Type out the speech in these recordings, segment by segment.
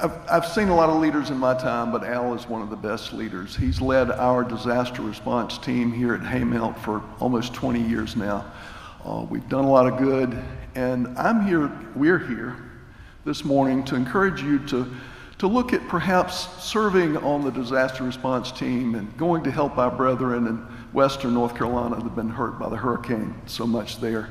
I've seen a lot of leaders in my time, but Al is one of the best leaders. He's led our disaster response team here at Haymelt for almost 20 years now. We've done a lot of good, and we're here this morning to encourage you to look at perhaps serving on the disaster response team and going to help our brethren in western North Carolina that have been hurt by the hurricane so much there.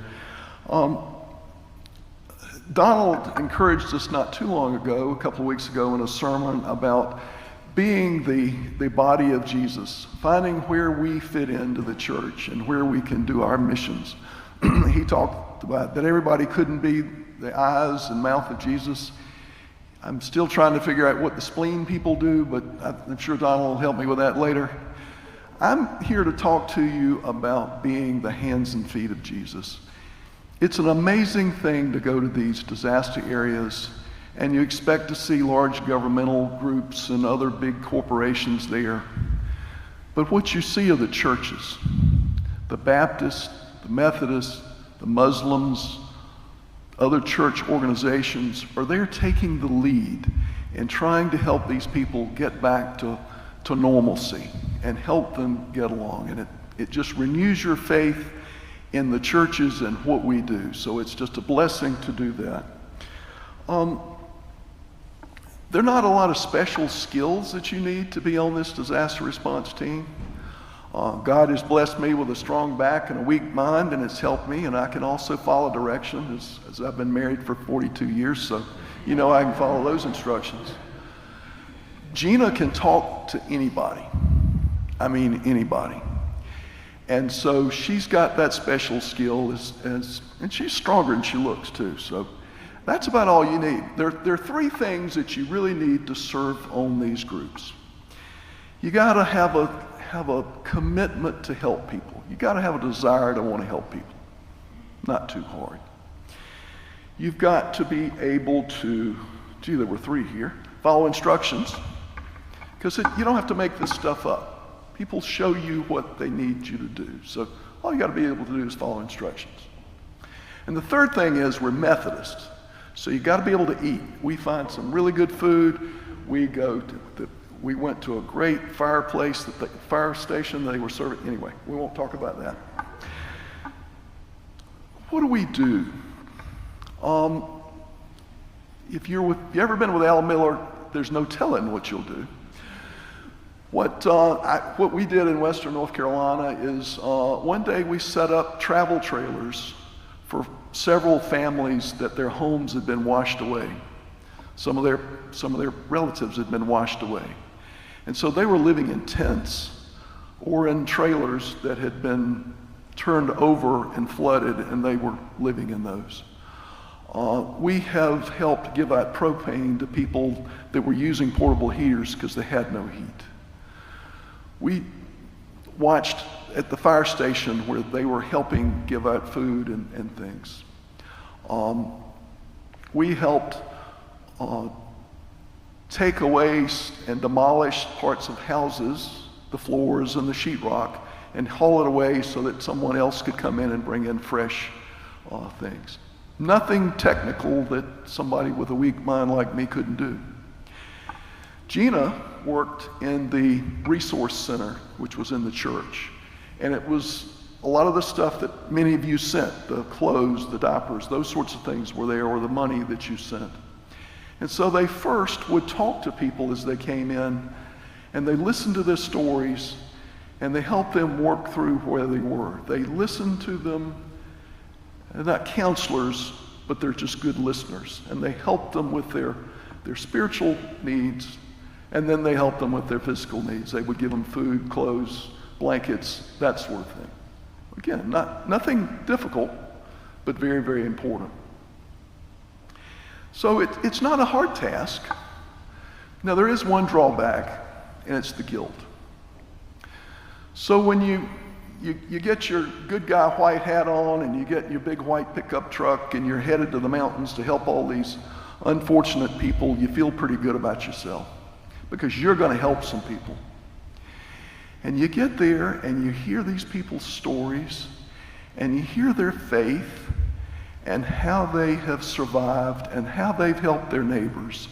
Donald encouraged us not too long ago, a couple of weeks ago, in a sermon about being the body of Jesus, finding where we fit into the church and where we can do our missions. He talked about that everybody couldn't be the eyes and mouth of Jesus. I'm still trying to figure out what the spleen people do, but I'm sure Donald will help me with that later. I'm here to talk to you about being the hands and feet of Jesus. It's an amazing thing to go to these disaster areas and you expect to see large governmental groups and other big corporations there. But what you see are the churches, the Baptists, the Methodists, the Muslims, other church organizations are there taking the lead and trying to help these people get back to normalcy and help them get along. And it just renews your faith in the churches and what we do. So it's just a blessing to do that. There are not a lot of special skills that you need to be on this disaster response team. God has blessed me with a strong back and a weak mind, and it's helped me, and I can also follow direction as I've been married for 42 years, so I can follow those instructions. Gina can talk to anybody. I mean anybody. And so she's got that special skill, and she's stronger than she looks too. So that's about all you need. There are three things that you really need to serve on these groups. You got to have a commitment to help people. You got to have a desire to want to help people. Not too hard. You've got to be able to, there were three here, follow instructions. Because you don't have to make this stuff up. People show you what they need you to do. So all you got to be able to do is follow instructions. And the third thing is we're Methodists. So you got to be able to eat. We find some really good food. We went to a great fireplace, the fire station they were serving. Anyway, we won't talk about that. What do we do? If you ever been with Al Miller, there's no telling what you'll do. What we did in western North Carolina is one day we set up travel trailers for several families that their homes had been washed away. Some of their relatives had been washed away. And so they were living in tents or in trailers that had been turned over and flooded, and they were living in those. We have helped give out propane to people that were using portable heaters because they had no heat. We watched at the fire station where they were helping give out food and things. We helped take away and demolish parts of houses, the floors and the sheetrock, and haul it away so that someone else could come in and bring in fresh things. Nothing technical that somebody with a weak mind like me couldn't do. Gina worked in the resource center, which was in the church. And it was a lot of the stuff that many of you sent, the clothes, the diapers, those sorts of things were there, or the money that you sent. And so they first would talk to people as they came in, and they listened to their stories, and they helped them work through where they were. They listened to them. They're not counselors, but they're just good listeners. And they helped them with their spiritual needs, and then they helped them with their physical needs. They would give them food, clothes, blankets, that sort of thing. Again, nothing difficult, but very, very important. So it's not a hard task. Now there is one drawback, and it's the guilt. So when you get your good guy white hat on and you get your big white pickup truck and you're headed to the mountains to help all these unfortunate people, you feel pretty good about yourself because you're going to help some people. And you get there and you hear these people's stories and you hear their faith and how they have survived and how they've helped their neighbors.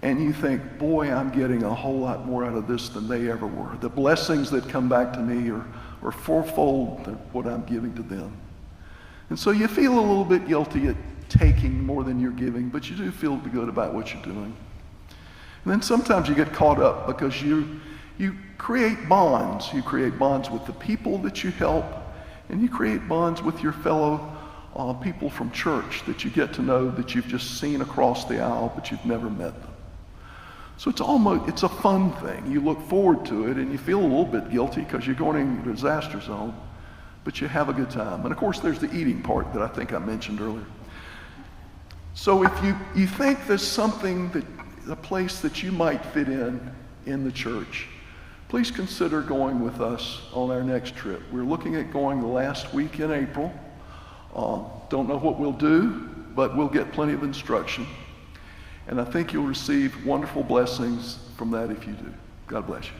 and you think, boy, I'm getting a whole lot more out of this than they ever were. The blessings that come back to me are fourfold than what I'm giving to them. And so you feel a little bit guilty at taking more than you're giving, but you do feel good about what you're doing. And then sometimes you get caught up because you create bonds. You create bonds with the people that you help, and you create bonds with your fellow people from church that you get to know, that you've just seen across the aisle, but you've never met them. So it's a fun thing. You look forward to it, and you feel a little bit guilty because you're going in a disaster zone, but you have a good time. And of course, there's the eating part that I think I mentioned earlier. So if you think there's a place that you might fit in the church, please consider going with us on our next trip. We're looking at going the last week in April. Don't know what we'll do, but we'll get plenty of instruction. And I think you'll receive wonderful blessings from that if you do. God bless you.